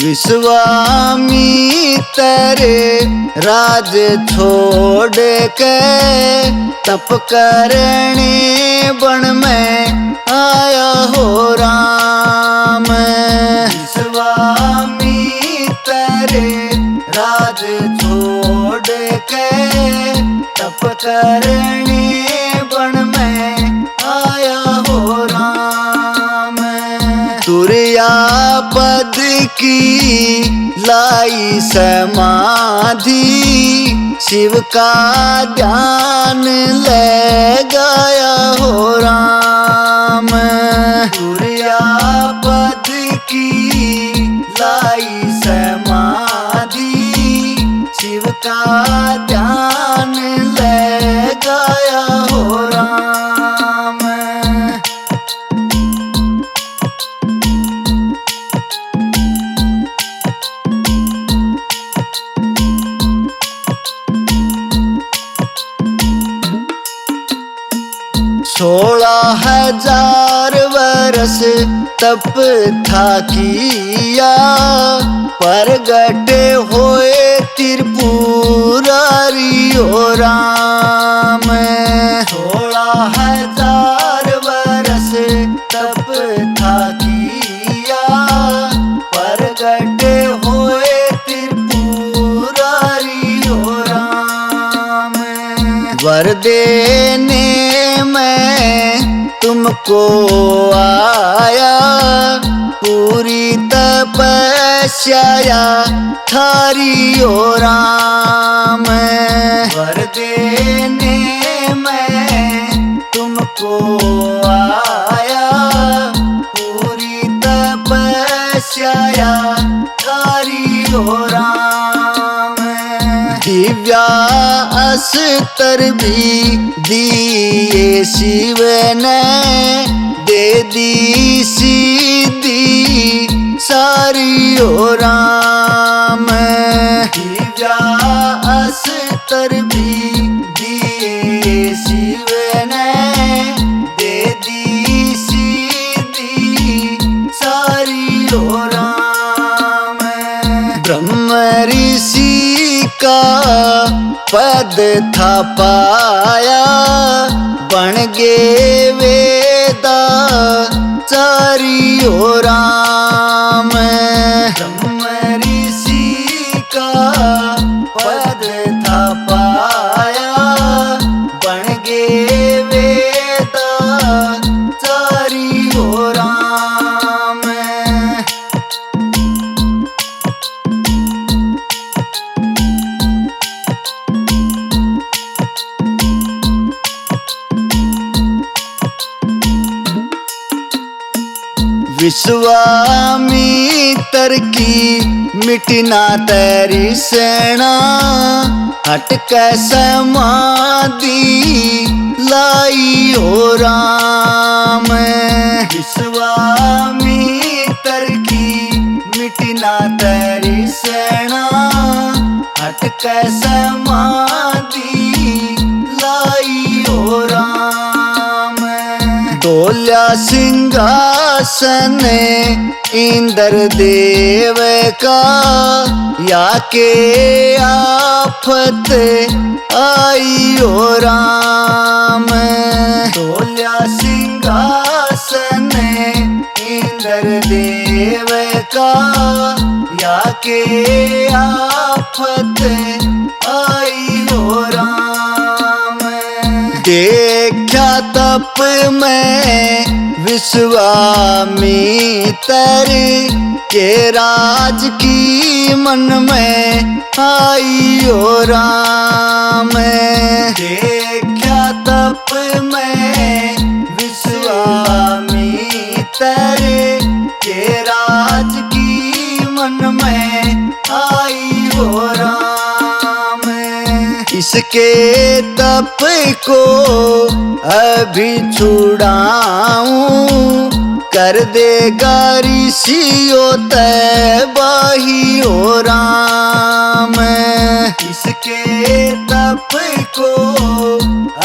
विश्वामित्र राज छोड़ के तप करने वन में आया हो राम। विश्वामित्र राज छोड़ के तप करने वन में आया हो राम। तुरैया पद की लाई समाधि शिव का ध्यान ले गया हो राम। तुरैया पद की लाई समाधि शिव का ध्यान ले गया हो राम। सोलह हजार वर्ष तप था किया प्रगट होए त्रिपुरारी हो राम। 16,000 वर्ष तप था किया प्रगट होए त्रिपुरारी हो राम। वर देने में तुमको आया पूरी तपस्या थारी ओ राम। वर देने में तुमको आया पूरी तपस्या थारी ओ राम। दिव्या अस्त्र भी दिए शिव ने दे दी सीधी सारी ओ राम। दिव्या अस्त्र भी दिए शिव ने दे दी सीधी सारी ओ राम। ब्रह्म ऋषि का पद था पाया बन गे वेदा चारी ओ राम। ब्रह्म ऋषि का पद था पाया बन गे वेदा चारी ओ राम। विश्वामित्र की मिटना तेरी सेना हट के समाधि लाई हो राम। विश्वामित्र की मिटना तेरी सेना हट के समाधि लाई हो राम। डोल्या सिंहासन इंद्र देव का या के आफत आई ओ राम। डोल्या सिंहासन इंद्र देव का या के आफत आई ओ राम। देखा तप में विश्वामित्र के राज की मन में आई ओ राम। देखा तप में विश्वामित्र के राज की मन में आई ओ राम। इसके तप को अभी छुड़ाऊं कर देगा ऋषियों तबाही ओ राम। इसके तप को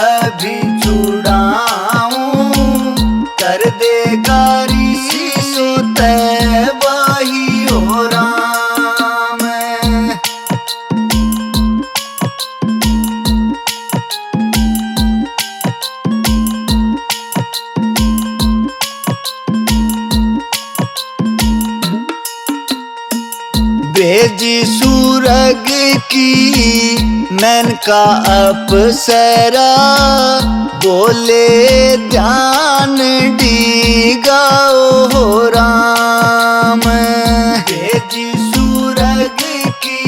अभी छुड़ाऊं कर देगा ऋषियों तबाही ओ राम। तेजी सूरग की मेनका अप्सरा, बोले ध्यान डीगाओ हो राम। तेजी सूरग की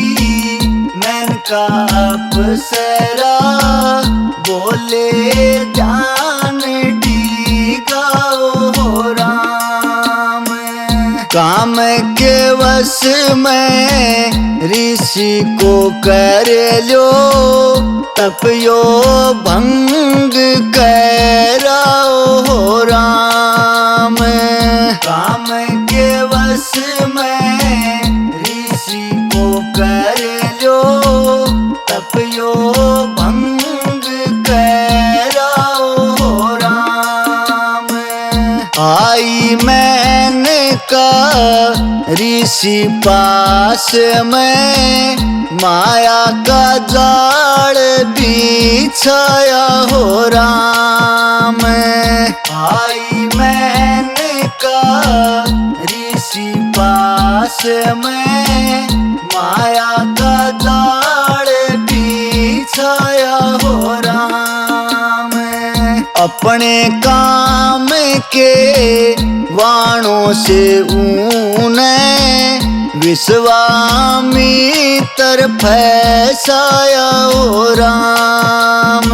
मेनका अप्सरा, बोले ध्यान डीगाओ हो राम। काम के वश में ऋषि को कर लो, तपयो भंग कराओ हो राम। काम के वश में ऋषि को कर लो, तपयो भंग कराओ हो राम। आई मैंने का ऋषि पास में, माया का जाल बिछाया हो राम। आई मैंने का ऋषि पास में, माया का जाल बिछाया हो राम। अपने काम के वाणों से ऊने विश्वामित्र फैसाया हो राम।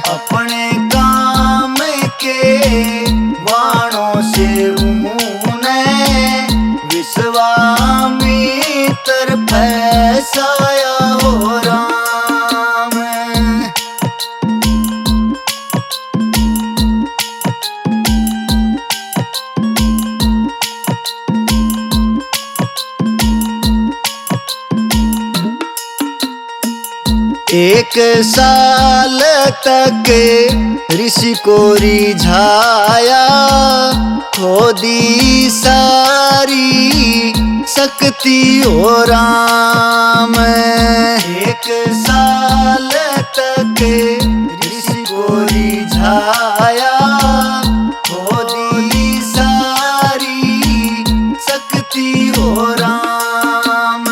अपने काम के वाणों से ऊने विश्वामित्र फैसाया हो राम। एक साल तक ऋषि को रिझाया, खोदी सारी शक्ति हो राम। एक साल तक ऋषि को रिझाया, खोदी सारी शक्ति हो राम।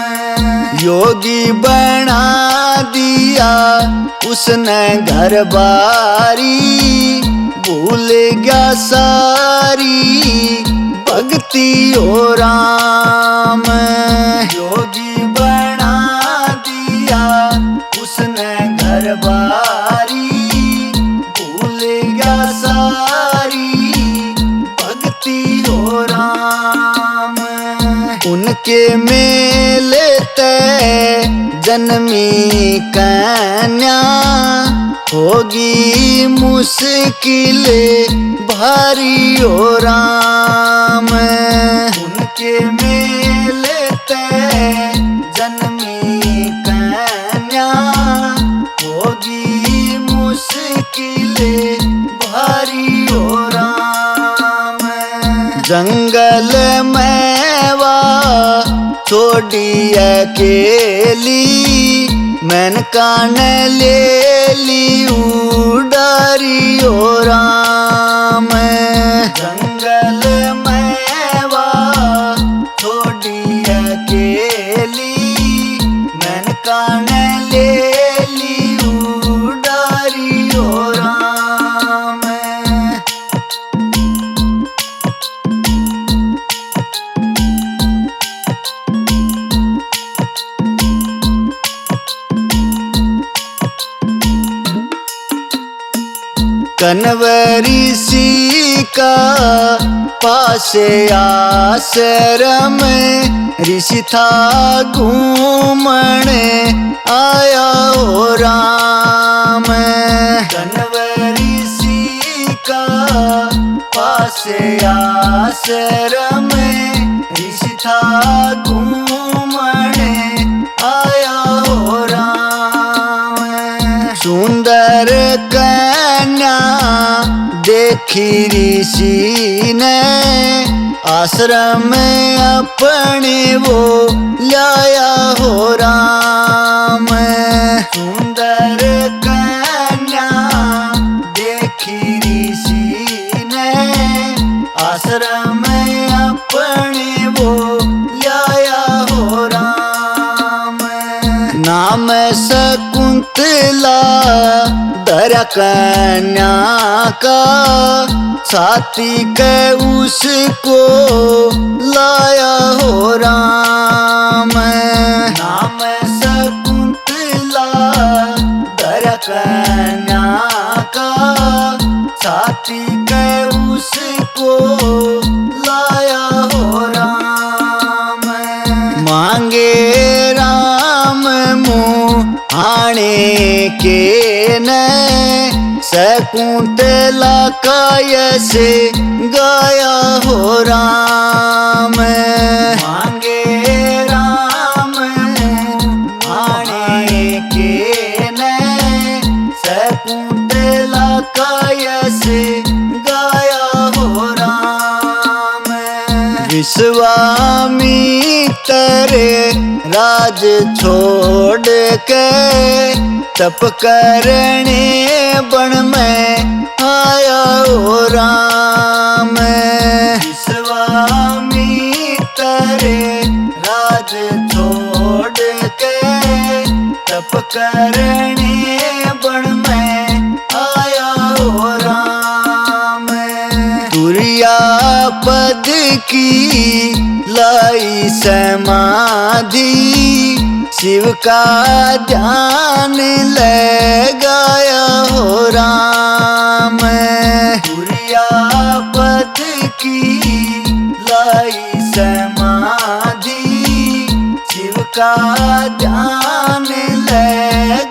योगी बना दिया उसने घर बारी, भूल गया सारी भक्ति हो राम। योगी बना दिया उसने घर बारी, भूल गया सारी भक्ति हो राम। उनके मेले ते जन्मी कन्या, होगी मुश्किल भारी हो राम। उनके मेले ते जन्मी कन्या, होगी मुश्किल भारी हो राम। जंगल में छोड़ी अकेली, मेनका ने ले ली उडारी हो राम। जंगल में छोड़ी अकेली, मेनका ने ले ली उडारी हो राम। कण्व ऋषि का पास आश्रम, ऋषि था घूमण आया हो राम। कण्व ऋषि का पास आश्रम, ऋषि था घूमण आया हो राम। सुंदर कन्या देखी ऋषि ने, आश्रम अपने वो लाया हो राम। सुंदर कन्या देखी ऋषि ने, आश्रम अपने वो लाया हो राम। नाम शकुंतला धरा कन्या का, छाती के उसको लाया हो राम। नाम शकुंतला धरा कन्या का, छाती के उसको लाया हो राम। मांगे राम मुँह आने के न, शकुंतला का यश गाया हो राम। मांगे राम मुँह आने के न, शकुंतला का यश गाया हो राम। विश्वामित्र राज छोड़ के तप करने वन में आया हो राम। विश्वामित्र राज छोड़ के तप करने वन में आया हो राम। तुर्यापद की लाई समाधि, शिव का ध्यान लगाया हो राम। तुर्यापद की लाई समाधि, शिव का ध्यान लगाया